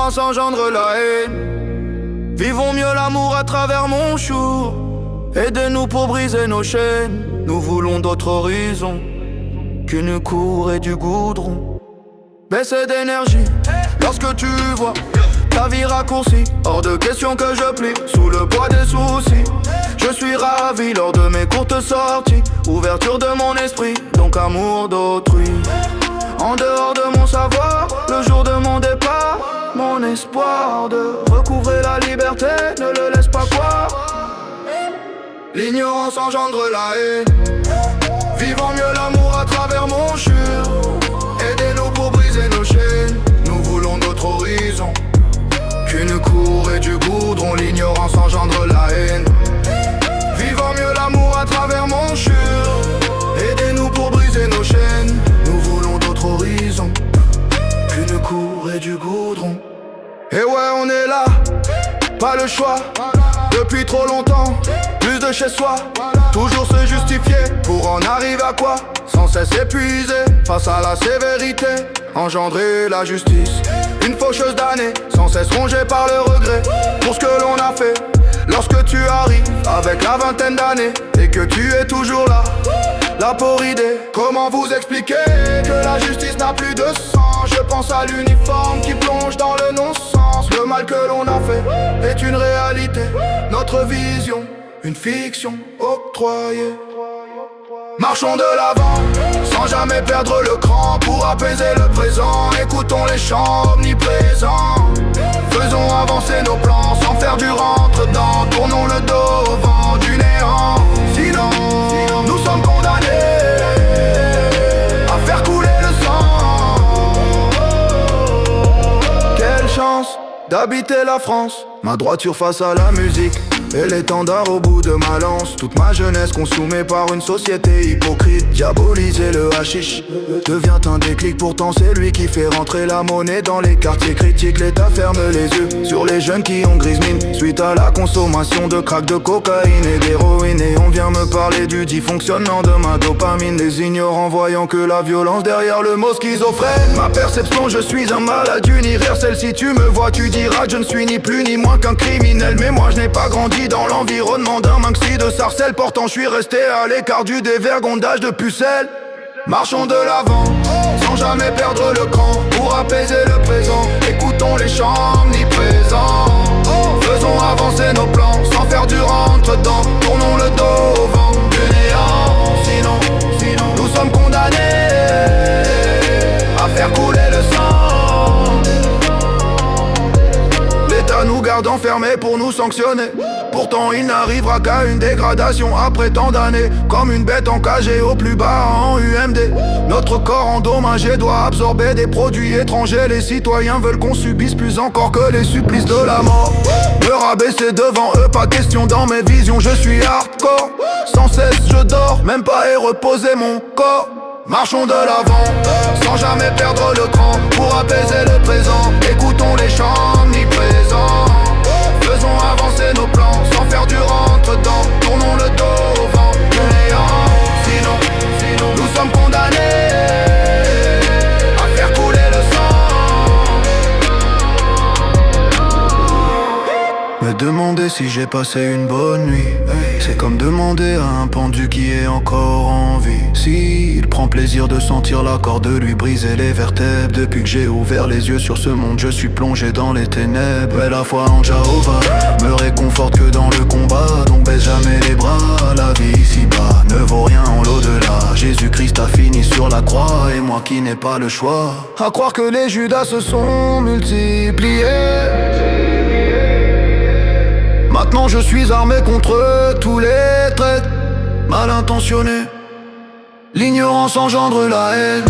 L'ignorance engendre la haine. Vivons mieux l'amour à travers mon chou. Aidez-nous pour briser nos chaînes. Nous voulons d'autres horizons qu'une cour et du goudron. Baisser d'énergie lorsque tu vois ta vie raccourcie. Hors de question que je plie sous le poids des soucis. Je suis ravi lors de mes courtes sorties. Ouverture de mon esprit, donc amour d'autrui. En dehors de mon savoir, le jour de mon départ, mon espoir de recouvrer la liberté ne le laisse pas croire. L'ignorance engendre la haine. Vivons mieux l'amour à travers mon chur. Aidez-nous pour briser nos chaînes. Nous voulons d'autres horizons qu'une cour et du goudron. L'ignorance engendre la haine. Vivons mieux l'amour à travers mon chur. Aidez-nous pour briser nos chaînes. Nous voulons d'autres horizons qu'une cour et du goudron. Et ouais, on est là, pas le choix. Depuis trop longtemps, plus de chez soi. Toujours se justifier pour en arriver à quoi? Sans cesse épuisé face à la sévérité. Engendrer la justice, une faucheuse d'année. Sans cesse rongée par le regret pour ce que l'on a fait. Lorsque tu arrives avec la vingtaine d'années et que tu es toujours là, la pauvre idée. Comment vous expliquer que la justice n'a plus de sens? Je pense à l'uniforme qui plonge dans le non-sens. Le mal que l'on a fait est une réalité. Notre vision, une fiction octroyée. Marchons de l'avant, sans jamais perdre le cran. Pour apaiser le présent, écoutons les chants omniprésents. Faisons avancer nos plans, sans faire du rentre-dedans. Tournons le dos au vent du néant. Sinon, nous sommes condamnés à faire couler le sang. Quelle chance d'habiter la France. Ma droiture face à la musique et l'étendard au bout de ma lance. Toute ma jeunesse consumée par une société hypocrite. Diaboliser le hashish devient un déclic. Pourtant c'est lui qui fait rentrer la monnaie dans les quartiers critiques. L'État ferme les yeux sur les jeunes qui ont grise mine suite à la consommation de crack, de cocaïne et d'héroïne. Et on vient me parler du dysfonctionnement de ma dopamine. Les ignorants voyant que la violence derrière le mot schizophrène. Ma perception, je suis un malade universel. Si tu me vois tu diras que je ne suis ni plus ni moins qu'un criminel. Mais moi je n'ai pas grandi dans l'environnement d'un maxi de sarcelles. Pourtant je suis resté à l'écart du dévergondage de pucelles. Marchons de l'avant, sans jamais perdre le cran. Pour apaiser le présent, écoutons les chants omniprésents. Faisons avancer nos plans, sans faire du rentre-dedans. Tournons le dos au vent du néant. Sinon, nous sommes condamnés à faire couler le sang. L'État nous garde enfermés pour nous sanctionner. Pourtant il n'arrivera qu'à une dégradation après tant d'années. Comme une bête encagée au plus bas en UMD. Notre corps endommagé doit absorber des produits étrangers. Les citoyens veulent qu'on subisse plus encore que les supplices de la mort. Me rabaisser devant eux, pas question dans mes visions. Je suis hardcore, sans cesse je dors. Même pas et reposer mon corps. Marchons de l'avant, sans jamais perdre le cran. Pour apaiser le présent, écoutons les chants omniprésents. Faisons avancer nos plans, sans faire du rentre-dedans. Tournons le dos au vent du néant. Sinon, nous sommes condamnés à faire couler le sang. Me demander si j'ai passé une bonne nuit, c'est comme demander à un pendu qui est encore en vie s'il prend plaisir de sentir la corde lui briser les vertèbres. Depuis que j'ai ouvert les yeux sur ce monde, je suis plongé dans les ténèbres. Mais la foi en Jéhovah me réconforte que dans le combat. Donc baisse jamais les bras, la vie ici-bas ne vaut rien en l'au-delà. Jésus-Christ a fini sur la croix et moi qui n'ai pas le choix. À croire que les Judas se sont multipliés. Maintenant je suis armé contre tous les traîtres mal intentionnés. L'ignorance engendre la haine.